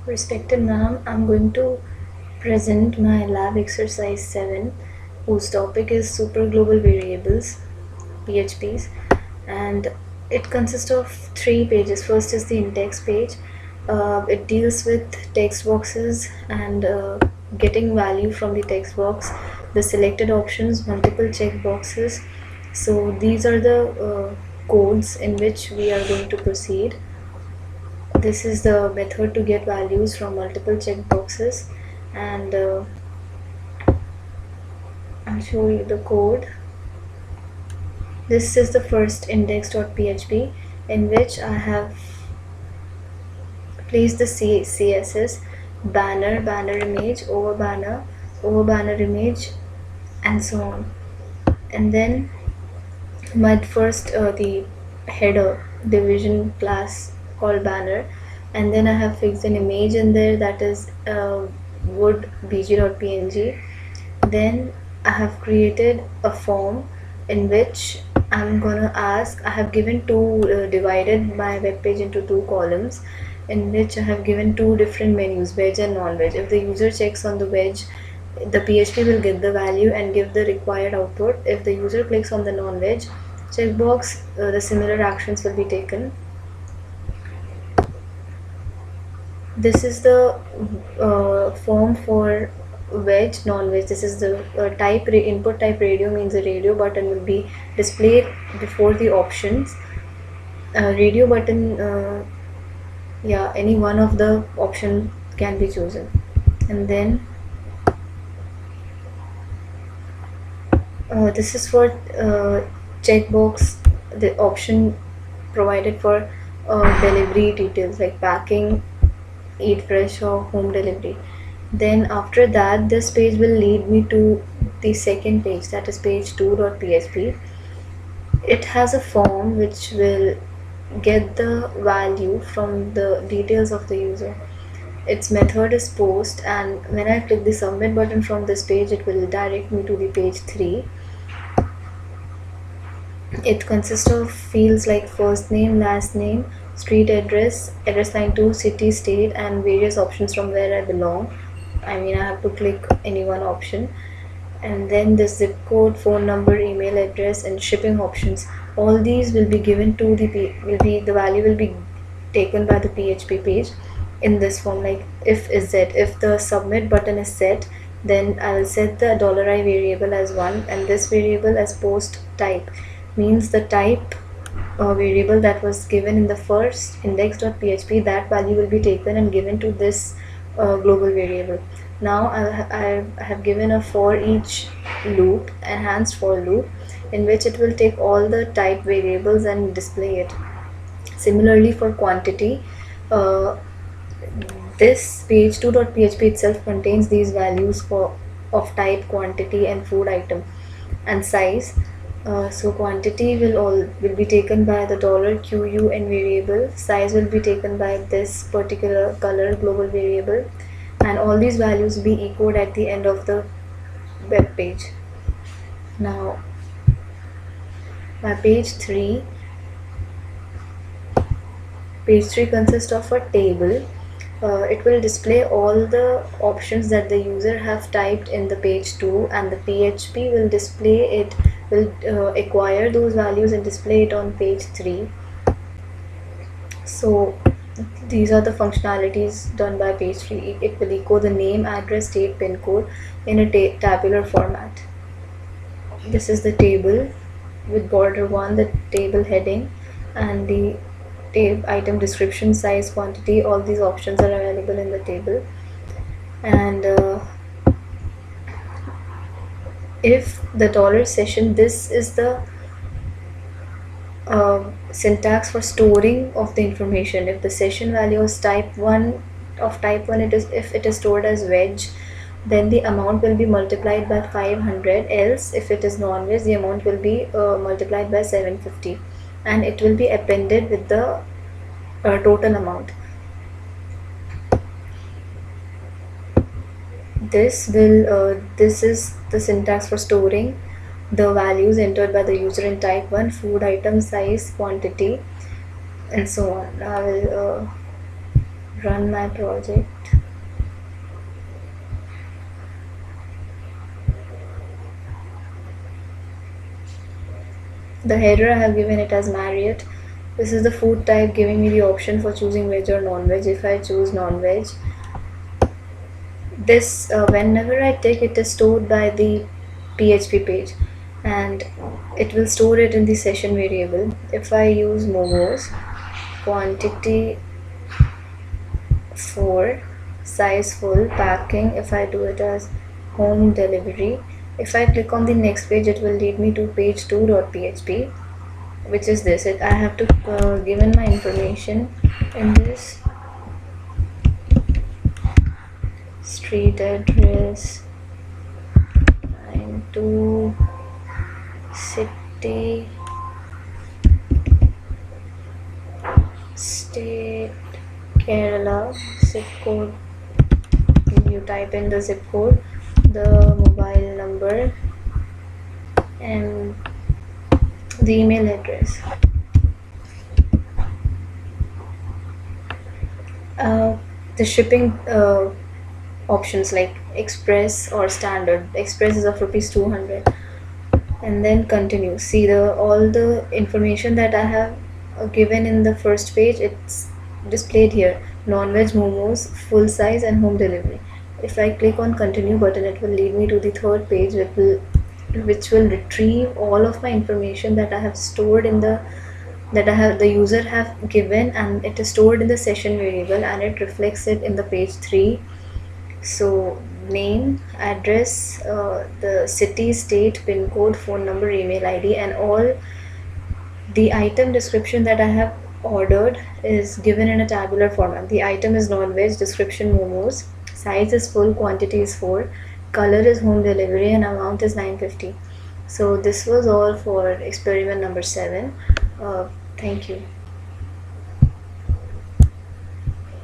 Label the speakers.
Speaker 1: Respected ma'am, I'm going to present my lab exercise 7, whose topic is super global variables, PHPs, and it consists of 3 pages. First is the index page. It deals with text boxes and getting value from the text box, the selected options, multiple check boxes. So these are the codes in which we are going to proceed. This is the method to get values from multiple checkboxes, and I'll show you the code. This is the first index.php in which I have placed the CSS banner image, over banner image, and so on. And then my first the header division class called banner, and then I have fixed an image in there, that is wood bg.png. Then I have created a form in which I'm gonna ask. I have given divided my web page into 2 columns, in which I have given 2 different menus, veg and non-veg. If the user checks on the veg, the PHP will get the value and give the required output. If the user clicks on the non-veg checkbox, the similar actions will be taken. This is the form for veg, non-veg. This is the input type radio, means the radio button will be displayed before the options. Radio button, yeah, any one of the option can be chosen. And then this is for checkbox, the option provided for delivery details like packing, eat fresh, or home delivery. Then after that, this page will lead me to the second page, that is page 2.php. It has a form which will get the value from the details of the user. Its method is post, and when I click the submit button from this page, it will direct me to the page 3. It consists of fields like first name, last name, street address, address line 2, city, state, and various options from where I belong. I mean, I have to click any one option. And then the zip code, phone number, email address, and shipping options. All these will be given to the value will be taken by the PHP page in this form. Like if is set, if the submit button is set, then I will set the $i variable as 1 and this variable as post type, means the type variable that was given in the first index.php, that value will be taken and given to this global variable. Now I have given a for each loop, enhanced for loop, in which it will take all the type variables and display it. Similarly for quantity, uh, this page 2.php itself contains these values of type, quantity, and food item, and size. So quantity will be taken by the $QUN variable. Size will be taken by this particular color global variable, and all these values will be echoed at the end of the web page. Now, my page 3 consists of a table. It will display all the options that the user have typed in the page 2, and the PHP will display it, will acquire those values and display it on page 3. So these are the functionalities done by page 3. It will echo the name, address, state, pin code in a tabular format. This is the table with border 1, the table heading, and the item description, size, quantity. All these options are available in the table. And if the $session, this is the syntax for storing of the information. If the session value is type 1, it is, if it is stored as veg, then the amount will be multiplied by 500. Else if it is non-veg, the amount will be multiplied by 750, and it will be appended with the total amount. This is the syntax for storing the values entered by the user in type 1, food item, size, quantity, and so on. I will run my project. The header I have given it as Marriott. This is the food type, giving me the option for choosing veg or non-veg. If I choose non-veg, this whenever I tick, it is stored by the PHP page, and it will store it in the session variable. If I use momos, quantity 4, size full, packing, if I do it as home delivery, if I click on the next page, it will lead me to page2.php, which is this. I have to give in my information in this: street address, 92, city, state, Kerala, zip code. You type in the zip code, the mobile number, and the email address. The shipping options like express or standard. Express is of rupees 200, and then continue. See the all the information that I have given in the first page. It's displayed here: non-veg momos, full size, and home delivery. If I click on continue button, it will lead me to the third page, which will retrieve all of my information that I have stored in the user have given, and it is stored in the session variable, and it reflects it in the page 3. So name, address, the city, state, pin code, phone number, email ID, and all the item description that I have ordered is given in a tabular format. The item is non-veg, description momos, size is full, quantity is 4, color is home delivery, and amount is 950. So this was all for experiment number 7. Thank you.